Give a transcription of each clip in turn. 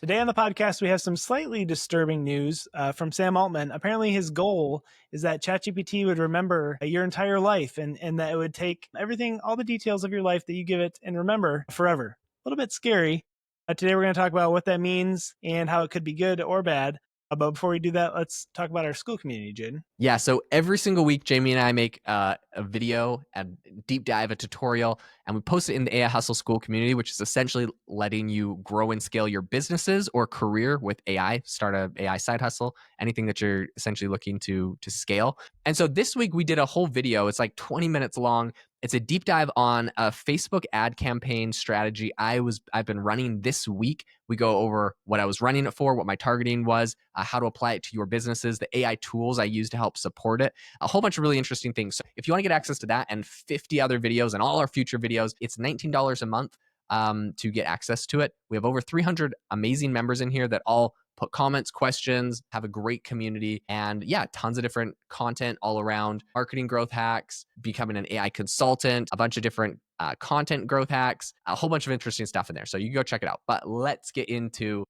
Today on the podcast, we have some slightly disturbing news from Sam Altman. Apparently, his goal is that ChatGPT would remember your entire life and that it would take everything, all the details of your life that you give it and remember forever. A little bit scary. Today, we're going to talk about what that means and how it could be good or bad. But before we do that, let's talk about our school community, Jaeden. Yeah, so every single week, Jamie and I make a video, a deep dive, a tutorial, and we post it in the AI Hustle School community, which is essentially letting you grow and scale your businesses or career with AI, start a AI side hustle, anything that you're essentially looking to scale. And so this week we did a whole video. It's like 20 minutes long. It's a deep dive on a Facebook ad campaign strategy I've been running this week. We go over what I was running it for, what my targeting was, how to apply it to your businesses, the AI tools I use to help support it, a whole bunch of really interesting things. So if you want to get access to that and 50 other videos and all our future videos, it's $19 a month to get access to it. We have over 300 amazing members in here that all put comments, questions, have a great community, and yeah, tons of different content all around marketing growth hacks, becoming an AI consultant, a bunch of different content growth hacks, a whole bunch of interesting stuff in there. So you can go check it out. But let's get into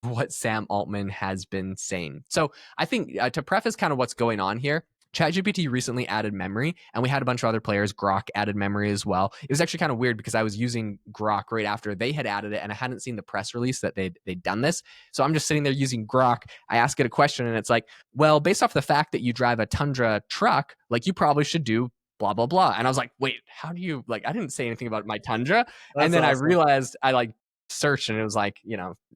what Sam Altman has been saying. So I think to preface kind of what's going on here, ChatGPT recently added memory, and we had a bunch of other players. Grok added memory as well. It was actually kind of weird because I was using Grok right after they had added it, and I hadn't seen the press release that they'd done this. So I'm just sitting there using Grok. I ask it a question, and it's like, well, based off the fact that you drive a Tundra truck, like you probably should do blah, blah, blah. And I was like, wait, how do you, like, I didn't say anything about my Tundra. And That's then I awesome. realized I searched and it was like,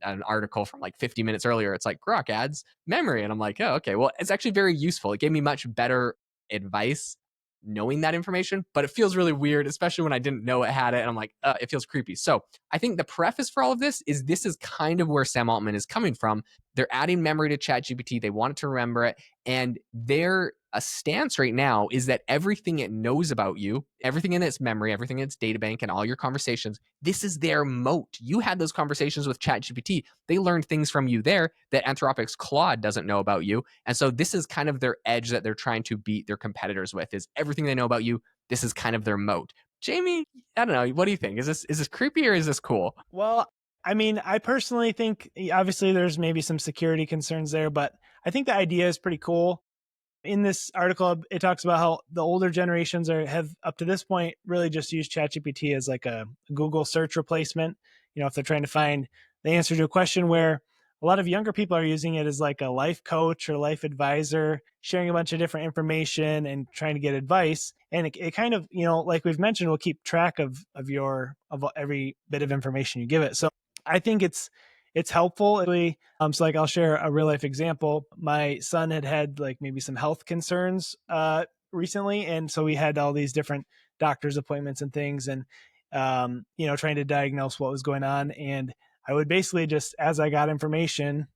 an article from like 50 minutes earlier. It's like Grok adds memory. And I'm like, oh, okay. Well, it's actually very useful. It gave me much better advice knowing that information, but it feels really weird, especially when I didn't know it had it. And I'm like, it feels creepy. So I think the preface for all of this is kind of where Sam Altman is coming from. They're adding memory to ChatGPT. They want it to remember it. And their stance right now is that everything it knows about you, everything in its memory, everything in its data bank, and all your conversations, this is their moat. You had those conversations with ChatGPT. They learned things from you there that Anthropic's Claude doesn't know about you. And so this is kind of their edge that they're trying to beat their competitors with, is everything they know about you. This is kind of their moat. Jamie, I don't know. What do you think? Is this creepy or is this cool? Well, I mean, I personally think obviously there's maybe some security concerns there, but I think the idea is pretty cool. In this article, it talks about how the older generations have up to this point really just used ChatGPT as like a Google search replacement. If they're trying to find the answer to a question, where a lot of younger people are using it as like a life coach or life advisor, sharing a bunch of different information and trying to get advice. And it kind of, like we've mentioned, will keep track of every bit of information you give it. So I think it's helpful. So like I'll share a real life example. My son had like maybe some health concerns recently, and so we had all these different doctor's appointments and things, and trying to diagnose what was going on. And I would basically just, as I got information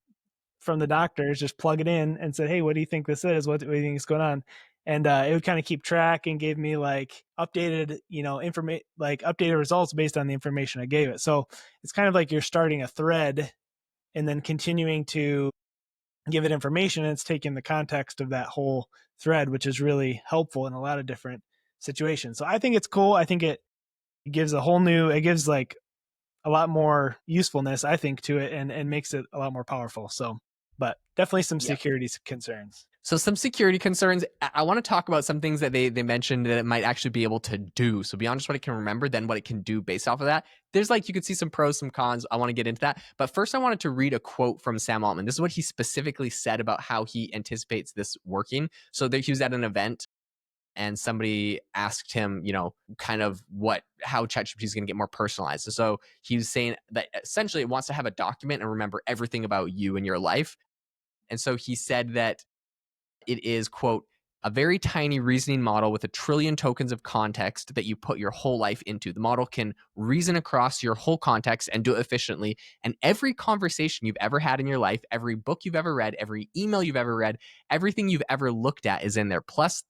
from the doctors, just plug it in and said, "Hey, what do you think this is? What do you think is going on?" And it would kind of keep track and gave me like updated, updated results based on the information I gave it. So it's kind of like you're starting a thread and then continuing to give it information, and it's taking the context of that whole thread, which is really helpful in a lot of different situations. So I think it's cool. I think it gives it gives like a lot more usefulness, I think, to it, and makes it a lot more powerful. So, but definitely some Yeah. security concerns. So some security concerns. I want to talk about some things that they mentioned that it might actually be able to do. So beyond just what it can remember, then what it can do based off of that. There's you could see some pros, some cons. I want to get into that. But first I wanted to read a quote from Sam Altman. This is what he specifically said about how he anticipates this working. So he was at an event and somebody asked him, kind of how ChatGPT is going to get more personalized. So he was saying that essentially it wants to have a document and remember everything about you and your life. And so he said that it is, quote, a very tiny reasoning model with a trillion tokens of context that you put your whole life into. The model can reason across your whole context and do it efficiently. And every conversation you've ever had in your life, every book you've ever read, every email you've ever read, everything you've ever looked at is in there. Plus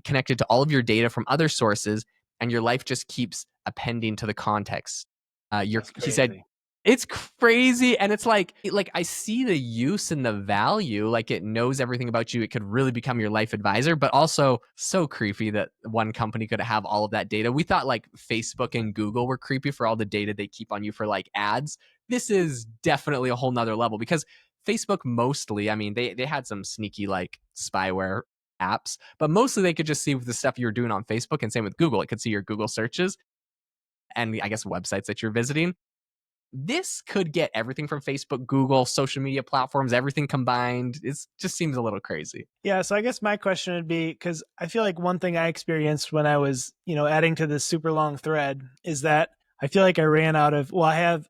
connected to all of your data from other sources, and your life just keeps appending to the context. He said, it's crazy. And it's like I see the use and the value. Like, it knows everything about you. It could really become your life advisor, but also so creepy that one company could have all of that data. We thought like Facebook and Google were creepy for all the data they keep on you for like ads. This is definitely a whole nother level because Facebook mostly, I mean, they had some sneaky like spyware apps, but mostly they could just see the stuff you're doing on Facebook, and same with Google. It could see your Google searches and I guess websites that you're visiting. This could get everything from Facebook, Google, social media platforms, everything combined. It just seems a little crazy. Yeah, so I guess my question would be, because I feel like one thing I experienced when I was, adding to this super long thread is that I feel like I ran out of. Well,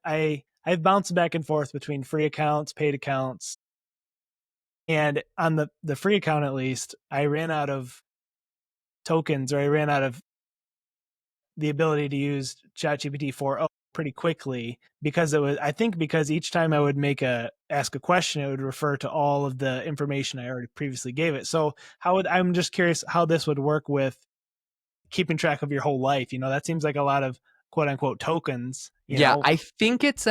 I've bounced back and forth between free accounts, paid accounts, and on the free account at least, I ran out of tokens, or I ran out of the ability to use ChatGPT 4.0 pretty quickly, because it was, I think, because each time I would ask a question, it would refer to all of the information I already previously gave it. So I'm just curious how this would work with keeping track of your whole life. That seems like a lot of quote unquote tokens, Yeah, I think it's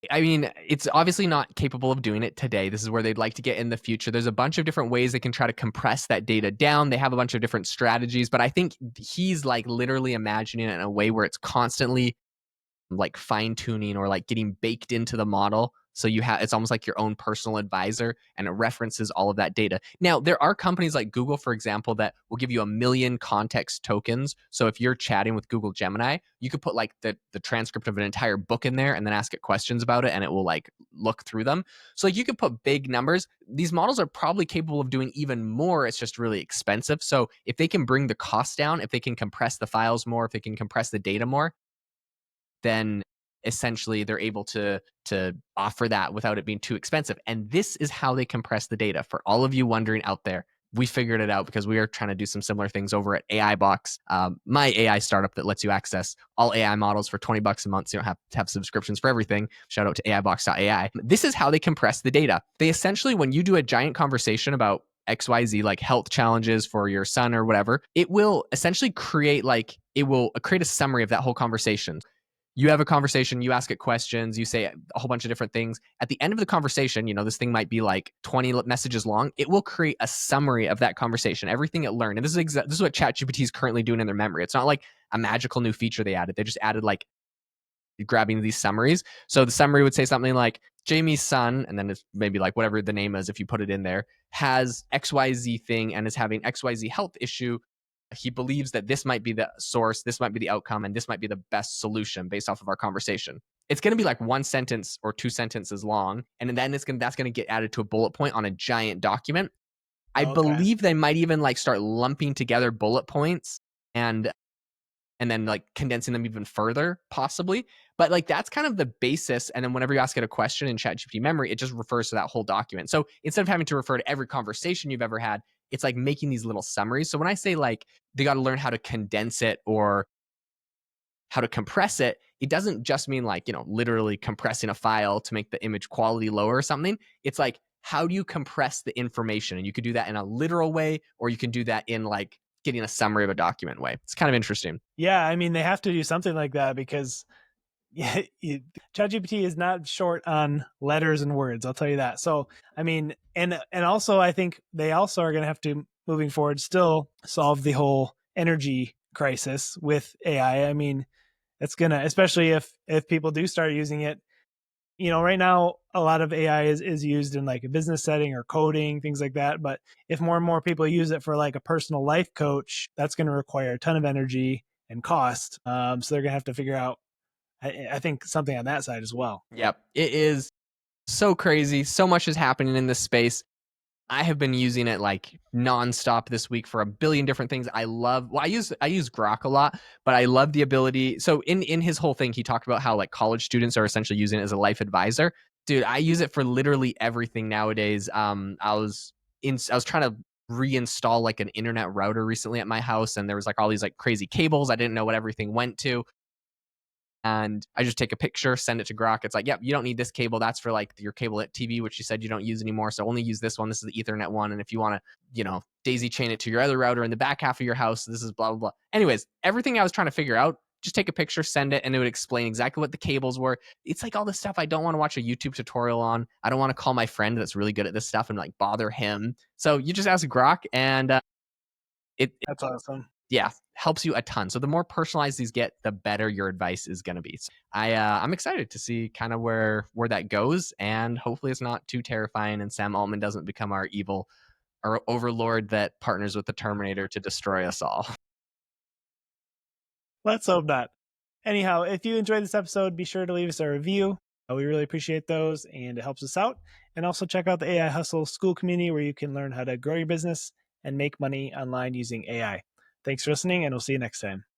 I mean, it's obviously not capable of doing it today. This is where they'd like to get in the future. There's a bunch of different ways they can try to compress that data down. They have a bunch of different strategies, but I think he's like literally imagining it in a way where it's constantly like fine tuning or like getting baked into the model. So it's almost like your own personal advisor, and it references all of that data. Now, there are companies like Google, for example, that will give you 1 million context tokens. So if you're chatting with Google Gemini, you could put like the transcript of an entire book in there and then ask it questions about it, and it will like look through them. So like you could put big numbers. These models are probably capable of doing even more. It's just really expensive. So if they can bring the cost down, if they can compress the files more, if they can compress the data more, then essentially they're able to offer that without it being too expensive. And this is how they compress the data. For all of you wondering out there, we figured it out because we are trying to do some similar things over at AI Box, my AI startup that lets you access all AI models for $20 a month. So you don't have to have subscriptions for everything. Shout out to AIbox.ai. This is how they compress the data. They essentially, when you do a giant conversation about XYZ, like health challenges for your son or whatever, it will essentially create a summary of that whole conversation. You have a conversation, you ask it questions, you say a whole bunch of different things. At the end of the conversation, this thing might be like 20 messages long. It will create a summary of that conversation, everything it learned. And this is what ChatGPT is currently doing in their memory. It's not like a magical new feature they added. They just added like grabbing these summaries. So the summary would say something like Jamie's son, and then it's maybe like whatever the name is if you put it in there, has XYZ thing and is having XYZ health issue. He believes that this might be the source, this might be the outcome, and this might be the best solution based off of our conversation. It's going to be like 1 sentence or 2 sentences long, and then that's going to get added to a bullet point on a giant document. I Okay. believe they might even like start lumping together bullet points and then like condensing them even further, possibly. But like that's kind of the basis. And then whenever you ask it a question in ChatGPT memory, it just refers to that whole document. So instead of having to refer to every conversation you've ever had, it's like making these little summaries. So when I say like they got to learn how to condense it or how to compress it, it doesn't just mean like, literally compressing a file to make the image quality lower or something. It's like, how do you compress the information? And you could do that in a literal way, or you can do that in like getting a summary of a document way. It's kind of interesting. Yeah, I mean, they have to do something like that, because yeah, ChatGPT is not short on letters and words. I'll tell you that. So, I mean, and also, I think they also are going to have to, moving forward, still solve the whole energy crisis with AI. I mean, it's gonna, especially if people do start using it. Right now a lot of AI is used in like a business setting or coding, things like that. But if more and more people use it for like a personal life coach, that's going to require a ton of energy and cost. So they're going to have to figure out, I think, something on that side as well. Yep. It is so crazy. So much is happening in this space. I have been using it like nonstop this week for a billion different things. I use Grok a lot, but I love the ability. So in his whole thing, he talked about how like college students are essentially using it as a life advisor. Dude, I use it for literally everything nowadays. I was trying to reinstall like an internet router recently at my house, and there was like all these like crazy cables. I didn't know what everything went to, and I just take a picture, send it to Grok. It's like, yep, you don't need this cable. That's for like your cable at TV, which you said you don't use anymore. So only use this one. This is the Ethernet one. And if you want to, daisy chain it to your other router in the back half of your house, this is blah, blah, blah. Anyways, everything I was trying to figure out, just take a picture, send it, and it would explain exactly what the cables were. It's like all this stuff I don't want to watch a YouTube tutorial on. I don't want to call my friend that's really good at this stuff and like bother him. So you just ask Grok, and it That's awesome. yeah, helps you a ton. So the more personalized these get, the better your advice is going to be. So I'm excited to see kind of where that goes, and hopefully it's not too terrifying, and Sam Altman doesn't become our evil or overlord that partners with the Terminator to destroy us all. Let's hope not. Anyhow, if you enjoyed this episode, be sure to leave us a review. We really appreciate those and it helps us out. And also check out the AI Hustle School community where you can learn how to grow your business and make money online using AI. Thanks for listening, and we'll see you next time.